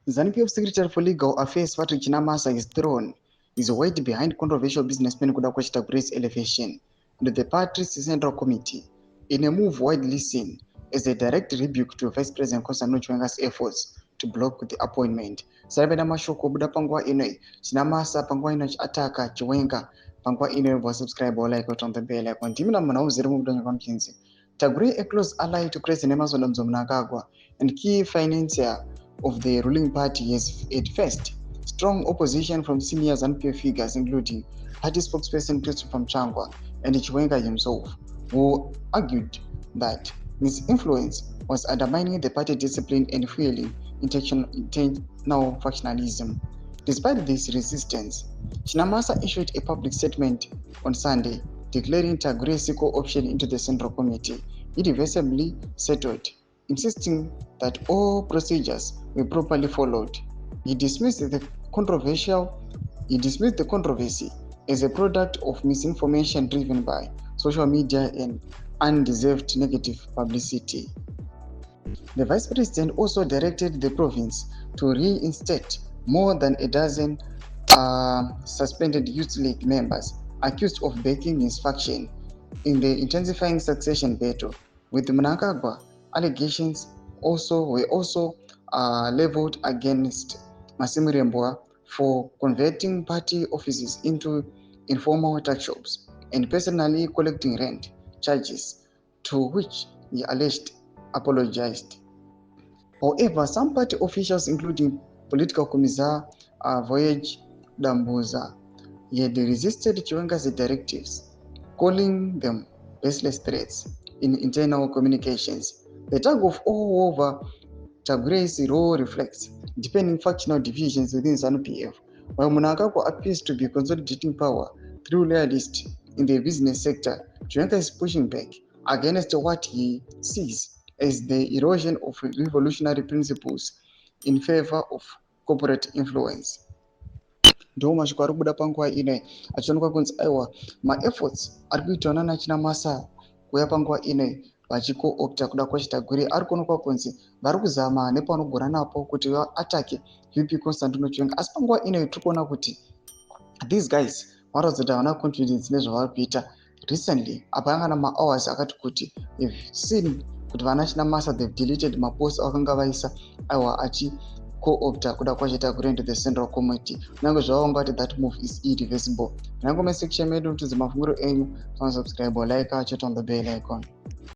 ZANU-PF Secretary for Legal Affairs Patrick Chinamasa is thrown his weight behind controversial businessman KUTYA's elevation into the party's Central Committee in a move widely seen as a direct rebuke to Vice President Chiwenga's efforts to block the appointment. Sarabeda mashoko buda pangwa inoi Chinamasa pangwa inoi ataka Chiwenga pangwa inoi was subscribe or like on the bell icon. Timina manauzere mu budonyo kwamkinzi. Taguri, a close ally to President mnangagwa and key financier of the ruling party, has at first strong opposition from senior ZANU-PF figures, including party spokesperson Christopher Mchangwa and Chiwenga himself, who argued that his influence was undermining the party discipline and fueling internal factionalism. Despite this resistance, Chinamasa issued a public statement on Sunday declaring Taguri's co-option into the Central Committee irreversibly settled, insisting that all procedures were properly followed. He dismissed the controversy as a product of misinformation driven by social media and undeserved negative publicity. The Vice President also directed the province to reinstate more than a dozen suspended Youth League members accused of backing his faction in the intensifying succession battle, with mnangagwa allegations were also leveled against Masimurembwa for converting party offices into informal workshops and personally collecting rent charges, to which he alleged apologized. However, some party officials, including political commissar Voyage Dambuza, had resisted Chiwenga's directives, calling them baseless threats in internal communications. The tug of war over Taguri's role reflects depending factional divisions within ZANU-PF, while mnangagwa appears to be consolidating power through loyalists in the business sector. Chiwenga is pushing back against what he sees as the erosion of revolutionary principles in favor of corporate influence. Ndo mashoko ari kubuda panguva ino achionekwa kunzi aiwa maefforts ari kuitwa nana Chinamasa kuuya panguva ino vachiko-opta kuda kwachitaguri ari kuonekwa kunzi vari kuzama nepanogona napo kuti vaatake VP Constantino Chiwenga, asi panguva ino tiri kuona kuti these guys varatidza kuti havana confidence nezvavari kuita. Recently apa yanga namahours akati kuti they've seen kuti vana Chinamasa they've deleted mapost avakanga vaisa aiwa achi co-opta kuda kwachitaguri into the Central Committee. Nange zvavangati that move is irreversible. Nange mesection medu mutudze mafungiro enyu, subscribe or like, check on the bell icon.